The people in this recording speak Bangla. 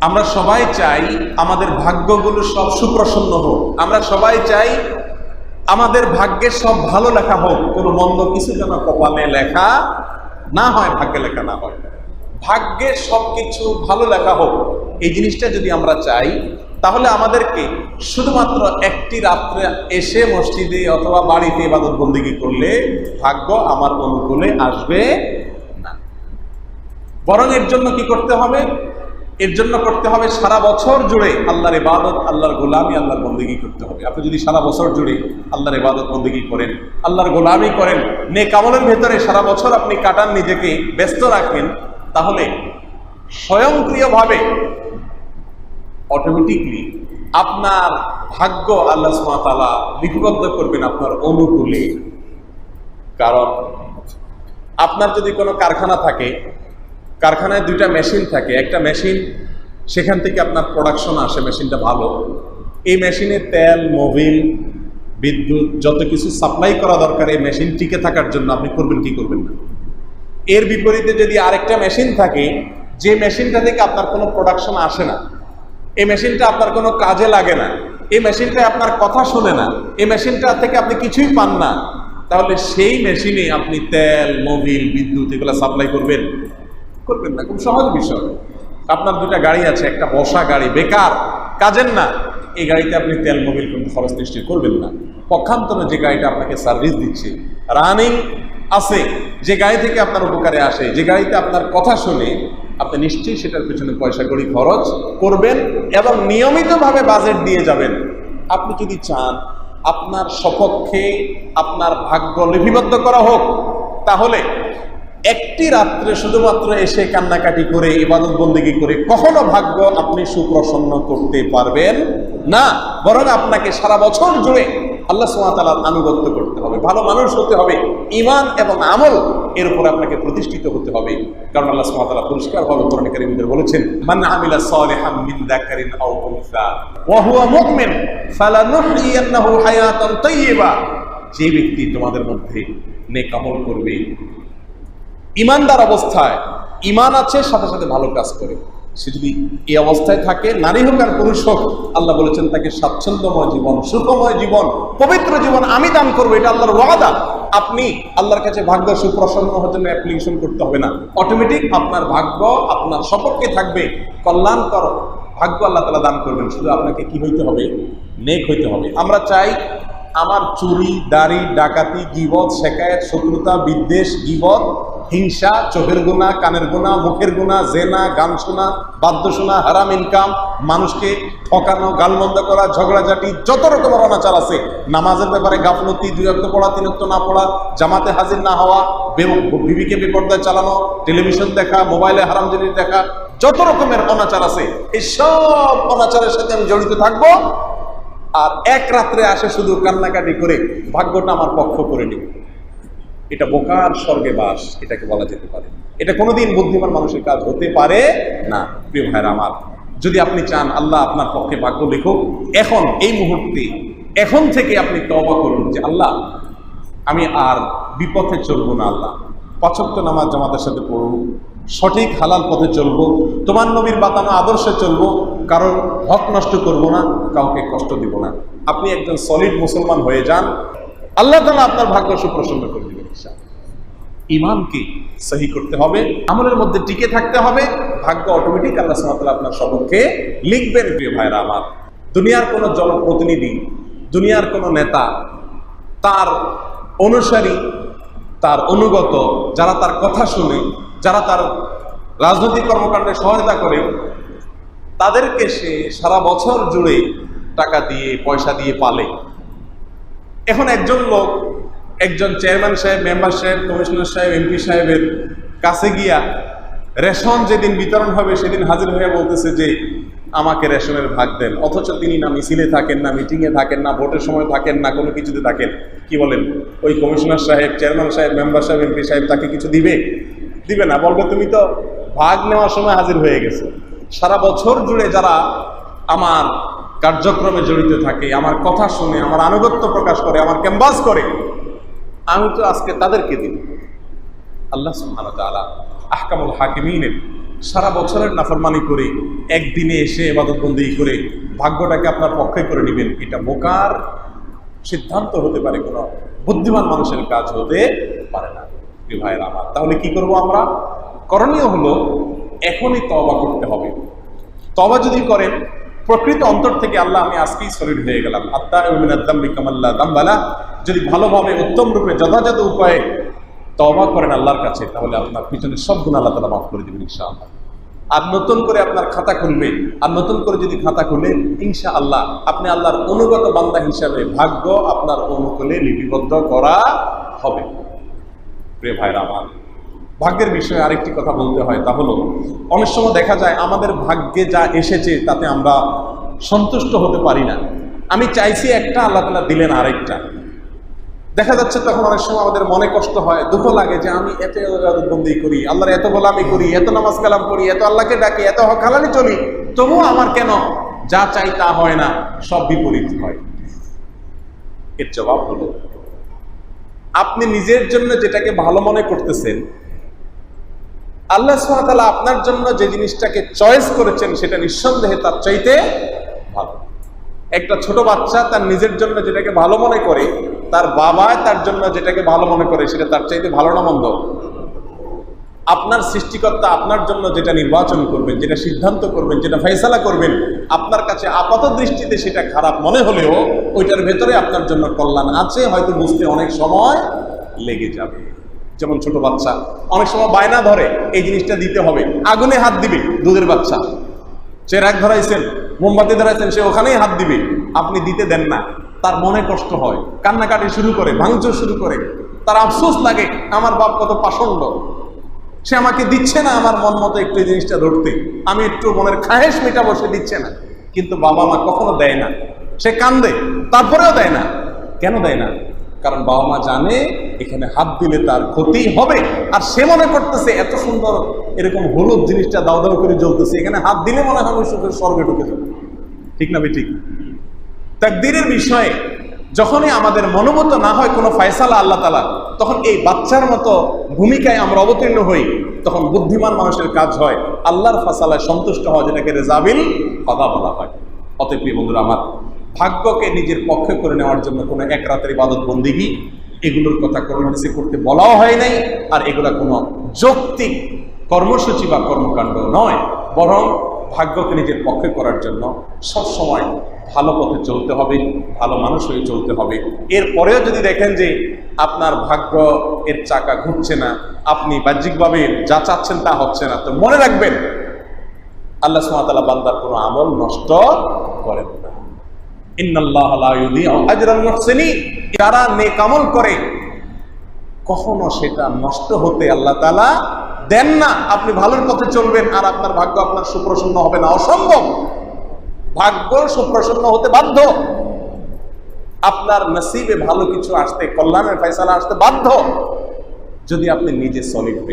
আমরা সবাই চাই আমাদের ভাগ্যগুলো সব সুপ্রসন্ন হোক। আমরা সবাই চাই আমাদের ভাগ্যে সব ভালো লেখা হোক, কোনো মন্দ কিছু যেন কপালে লেখা না হয়, ভাগ্যে লেখা না হয়। ভাগ্যে সবকিছু ভালো লেখা হোক, এই জিনিসটা যদি আমরা চাই, তাহলে আমাদেরকে শুধুমাত্র একটি রাত্রে এসে মসজিদে অথবা বাড়িতে ইবাদত বন্দেগী করলে ভাগ্য আমার অনুকূলে আসবে না। বরং এর জন্য কি করতে হবে? এর জন্য করতে হবে সারা বছর জুড়ে আল্লাহর ইবাদত, আল্লাহর গোলামি, আল্লাহর বন্দেগী করতে হবে। আপনি যদি সারা বছর জুড়ে আল্লাহর ইবাদত বন্দেগী করেন, আল্লাহর গোলামি করেন, নেক আমলের ভেতরে সারা বছর আপনি কাটান, নিজেকে ব্যস্ত রাখেন, তাহলে স্বয়ংক্রিয়ভাবে অটোমেটিকলি আপনার ভাগ্য আল্লাহ সুবহানাহু ওয়া তাআলা লিপিবদ্ধ করবেন আপনার অনুকূলে। কারণ আপনার যদি কোনো কারখানা থাকে, কারখানায় দুইটা মেশিন থাকে, একটা মেশিন সেখান থেকে আপনার প্রোডাকশন আসে, মেশিনটা ভালো, এই মেশিনে তেল, মোবিল, বিদ্যুৎ যত কিছু সাপ্লাই করা দরকার এই মেশিন টিকে থাকার জন্য, আপনি করবেন কি করবেন না। এর বিপরীতে যদি আরেকটা মেশিন থাকে, যে মেশিনটা থেকে আপনার কোনো প্রোডাকশন আসে না, এই মেশিনটা আপনার কোনো কাজে লাগে না, এই মেশিনটা আপনার কথা শোনে না, এই মেশিনটা থেকে আপনি কিছুই পান না, তাহলে সেই মেশিনে আপনি তেল, মোবিল, বিদ্যুৎ এগুলো সাপ্লাই করবেন করবেন না। খুব সহজ বিষয়। আপনার দুটা গাড়ি আছে, একটা বসা গাড়ি, বেকার, কাজের না, এই গাড়িতে আপনি তেল, মোবিল কোনো খরচ নিশ্চয়ই করবেন না। পক্ষান্তরে যে গাড়িটা আপনাকে সার্ভিস দিচ্ছে, রানিং আছে, যে গাড়ি থেকে আপনার উপকারে আসে, যে গাড়িতে আপনার কথা শুনে, আপনি নিশ্চয়ই সেটার পেছনে পয়সা কড়ি খরচ করবেন এবং নিয়মিতভাবে বাজেট দিয়ে যাবেন। আপনি যদি চান আপনার সপক্ষে আপনার ভাগ্য লিপিবদ্ধ করা হোক, তাহলে একটি রাত্রে শুধুমাত্র এসে কান্নাকাটি করে ইবাদত বন্দেগী করে কখনো ভাগ্য আপনি সুপ্রসন্ন করতে পারবেন না। বরং আপনাকে সারা বছর জুড়ে আল্লাহ সুবহানাহু ওয়া তাআলার আনুগত্য করতে হবে, ভালো মানুষ হতে হবে, ঈমান এবং আমল এর উপর আপনাকে প্রতিষ্ঠিত হতে হবে। কারণ আল্লাহ সুবহানাহু ওয়া তাআলা পরিষ্কারভাবে কোরআনে কারীমে বলেছেন, মান আমিলা সালিহাম মিন যাকারিন আও উনসা ওয়া হুয়া মুমিন ফালানুহইয়ান্নাহু হায়াতান তাইয়্যিবা। যে ব্যক্তি তোমাদের মধ্যে নেক আমল করবে, ইমানদার অবস্থায়, ইমান আছে, সাথে সাথে ভালো কাজ করে, সে যদি এই অবস্থায় থাকে, নারী হোক আর পুরুষ হোক, আল্লাহ বলেছেন তাকে স্বাচ্ছন্দ্যময় জীবন, সুখময় জীবন, পবিত্র জীবন আমি দান করবো, এটা আল্লাহর ওয়াদা। আপনি আল্লাহর কাছে ভাগ্য সুপ্রসন্ন হওয়ার জন্য অ্যাপ্লিকেশন করতে হবে না, অটোমেটিক আপনার ভাগ্য আপনার সপক্ষে থাকবে, কল্যাণকর ভাগ্য আল্লাহ তাআলা দান করবেন। শুধু আপনাকে কি হইতে হবে? নেক হইতে হবে। আমরা চাই আমার চুরি, দাড়ি, ডাকাতি, গীবত, শেকায়েত, শত্রুতা, বিদ্বেষ, গীবত, হিংসা, চোখের গুনাহ, কানের গুনাহ, মুখের গুনাহ, জেনা, গান শোনা, বাদ্য শোনা, হারাম ইনকাম, মানুষকে ঠকানো, গালমন্দ করা, ঝগড়াঝাটি, যত রকমের অনাচার আছে, নামাজের ব্যাপারে গাফলতি, 2 ওয়াক্ত পড়া, 3 ওয়াক্ত না পড়া, জামাতে হাজির না হওয়া, বিবিকে বেপরদায় চালানো, টেলিভিশন দেখা, মোবাইলে হারাম জিনিস দেখা, যত রকমের অনাচার আছে, এই সব অনাচারের সাথে আমি জড়িত থাকবো, আর এক রাত্রে আসে শুধু কান্নাকাটি করে ভাগ্যটা আমার পক্ষ করে নিব। এটা বোকার স্বর্গে বাস, এটাকে বলা যেতে পারে। এটা কোনোদিন বুদ্ধিমান মানুষের কাজ হতে পারে না। প্রিয় ভাইরা আমার, যদি আপনি চান আল্লাহ আপনার পক্ষে ভাগ্য লিখুক, এখন এই মুহূর্তে, এখন থেকে আপনি তওবা করুন যে আল্লাহ আমি আর বিপথে চলবো না, আল্লাহ 5 ওয়াক্ত নামাজ জামাতের সাথে পড়ব, সঠিক হালাল পথে চলবো, তোমার নবীর বাতানো আদর্শে চলবো, কারোর হক নষ্ট করব না, কাউকে কষ্ট দিব না। আপনি একজন সলিড মুসলমান হয়ে যান, আল্লাহ তাআলা আপনার ভাগ্য সুপ্রসন্ন করে দিবেন ইনশাআল্লাহ। ঈমানকে সহি করতে হবে, আমলের মধ্যে টিকে থাকতে হবে, ভাগ্য অটোমেটিক আল্লাহ সুবহানাহু ওয়া তাআলা আপনার সপক্ষে লিখবেন। প্রিয় ভাইরা আমার, দুনিয়ার কোনো জনপ্রতিনিধি, দুনিয়ার কোনো নেতা, তার অনুসারী, তার অনুগত, যারা তার কথা শুনে, যারা তার রাজনৈতিক কর্মকাণ্ডে সহায়তা করে, তাদেরকে সে সারা বছর জুড়ে টাকা দিয়ে, পয়সা দিয়ে পালে। এখন একজন লোক, একজন চেয়ারম্যান সাহেব, মেম্বার সাহেব, কমিশনার সাহেব, এমপি সাহেবের কাছে গিয়া রেশন যেদিন বিতরণ হবে সেদিন হাজির হয়ে বলতেছে যে আমাকে রেশনের ভাগ দেন, অথচ তিনি না মিছিলে থাকেন, না মিটিংয়ে থাকেন, না ভোটের সময় থাকেন, না কোনো কিছুতে থাকেন। কি বলেন? ওই কমিশনার সাহেব, চেয়ারম্যান সাহেব, মেম্বার সাহেব, এমপি সাহেব তাকে কিছু দিবে? দিবে না। বলবে তুমি তো ভাগ নেওয়ার সময় হাজির হয়ে গেছে। সারা বছর জুড়ে যারা আমার কার্যক্রমে জড়িত থাকে, আমার কথা শুনে, আমার আনুগত্য প্রকাশ করে, আমার ক্যাম্পাস করে, আমি তো আজকে তাদেরকে দিই। আল্লাহ সুবহানাহু ওয়া তাআলা আহকামুল হাকিমিনের সারা বছরের নাফরমানি করে একদিনে এসে ইবাদতবন্দি করে ভাগ্যটাকে আপনার পক্ষে করে নেবেন, এটা বোকার সিদ্ধান্ত হতে পারে, কোনো বুদ্ধিমান মানুষের কাজ হতে পারে না। প্রিয় ভাইয়েরা আমার, তাহলে কি করব আমরা? করণীয় হলো এখনই তওবা করতে হবে। তওবা যদি করেন প্রকৃত অন্তর থেকে, আল্লাহ আমি আজকেই সলিড হয়ে গেলাম, যদি ভালোভাবে উত্তম রূপে যথাযথ উপায়ে তওবা করেন আল্লাহর কাছে, তাহলে আপনার পিছনে সব গুনাহ আল্লাহ তাআলা মাফ করে দিবেন ইনশাআল্লাহ। আর নতুন করে আপনার খাতা খুলবে, আর নতুন করে যদি খাতা খুলে ইনশাআল্লাহ আপনি আল্লাহর অনুগত বান্দা হিসাবে ভাগ্য আপনার অনুকূলে লিপিবদ্ধ করা হবে। প্রিয় ভাইরা আমার, ভাগ্যের বিষয়ে আরেকটি কথা বলতে হয়, তা হলো অনেক সময় দেখা যায় আমাদের ভাগ্যে যা এসেছে তাতে আমরা সন্তুষ্ট হতে পারি না। আমি চাইছি একটা, আল্লাহ তাআলা দিলেন আরেকটা। দেখা যাচ্ছে তখন অনেক সময় আমাদের মনে কষ্ট হয়, দুঃখ লাগে যে আমি এত ইবাদতবন্দি করি, আল্লাহর এত গোলামি করি, এত নামাজ কালাম করি, এত আল্লাহকে ডাকি, এত হক হালালে চলি, তবুও আমার কেন যা চাই তা হয় না, সব বিপরীত হয়। এর জবাব হলো, আপনি নিজের জন্য যেটাকে ভালো মনে করতেছেন, আল্লাহ সুবহানাহু ওয়া তাআলা আপনার জন্য যে জিনিসটাকে চয়েস করেছেন সেটা নিঃসন্দেহে তার চাইতে ভালো। একটা ছোট বাচ্চা তার নিজের জন্য যেটাকে ভালো মনে করে, তার বাবা তার জন্য যেটাকে ভালো মনে করে সেটা তার চাইতে ভালো না মন্দ? আপনার সৃষ্টিকর্তা আপনার জন্য যেটা নির্বাচন করবেন, যেটা সিদ্ধান্ত করবেন, যেটা ফয়সালা করবেন, আপনার কাছে আপাত দৃষ্টিতে সেটা খারাপ মনে হলেও ওইটার ভেতরে আপনার জন্য কল্যাণ আছে, হয়তো বুঝতে অনেক সময় লেগে যাবে। যেমন ছোট বাচ্চা অনেক সময় বায়না ধরে এই জিনিসটা দিতে হবে, আগুনে হাত দিবে, দুধের বাচ্চা, চেরাগ ধরাইছেন, মোমবাতি ধরাইছেন, সে ওখানেই হাত দিবে, আপনি দিতে দেন না, তার মনে কষ্ট হয়, কান্নাকাটি শুরু করে, ভাঙচুর শুরু করে, তার আফসোস লাগে আমার বাপ কত পাষণ্ড, সে আমাকে দিচ্ছে না আমার মন মতো একটু এই জিনিসটা ধরতে, আমি একটু মনের খায়েশ মেটাবো, সে দিচ্ছে না। কিন্তু বাবা মা কখনো দেয় না, সে কান্দে, তারপরেও দেয় না। কেন দেয় না? কারণ বাবা মা জানে এখানে হাত দিলে তার ক্ষতি হবে, আর সে মনে করতেছে এত সুন্দর এরকম হলুদ জিনিসটা দাও দাও করে জ্বলতেছে, এখানে হাত দিলে মনে হয় সুখের স্বর্গে ঢুকে যাবে। ঠিক না ঠিক? তাকদীরের বিষয়ে যখনই আমাদের মনোমত না হয় কোনো ফয়সালা আল্লাহ তাআলা, তখন এই বাচ্চার মতো ভূমিকায় আমরা অবতীর্ণ হই। তখন বুদ্ধিমান মানুষের কাজ হয় আল্লাহর ফয়সালায় সন্তুষ্ট হওয়া, যেটাকে রেজাবিল কদা বলা হয়। অতএব প্রিয় বন্ধুরা আমার, ভাগ্যকে নিজের পক্ষে করে নেওয়ার জন্য কোনো এক রাতের ইবাদত বন্দেগী এগুলোর কথা কোরআন হাদিসে করতে বলাও হয় নাই, আর এগুলা কোনো যৌক্তিক কর্মসূচি বা কর্মকাণ্ড নয়, বরং ভাগ্যকে নিজের পক্ষে করার জন্য সবসময় ভালো পথে চলতে হবে, ভালো মানুষ হয়ে চলতে হবে। এরপরেও যদি দেখেন যে আপনার ভাগ্য এর চাকা ঘুরছে না, আপনি বাহ্যিকভাবে যা চাচ্ছেন তা হচ্ছে না, তো মনে রাখবেন আল্লাহ সুবহানাহু ওয়া তাআলা বান্দার কোনো আমল নষ্ট করেন না। ইন্নাল্লাহা লা ইউযিউ আজরাল মুহসিনিন, যারা নেক আমল করে কখনো সেটা নষ্ট হতে আল্লাহ তাআলা দেন না। আপনি ভালোর পথে চলবেন আর আপনার ভাগ্য আপনার সুপ্রসন্ন হবে না, অসম্ভব। ভাগ্য সুপ্রসন্ন হতে বাধ্য, আপনার নসিবে ভালো কিছু আসতে, কল্যাণের ফয়সালা আসতে বাধ্য, যদি আপনি নিজে সলিড হয়ে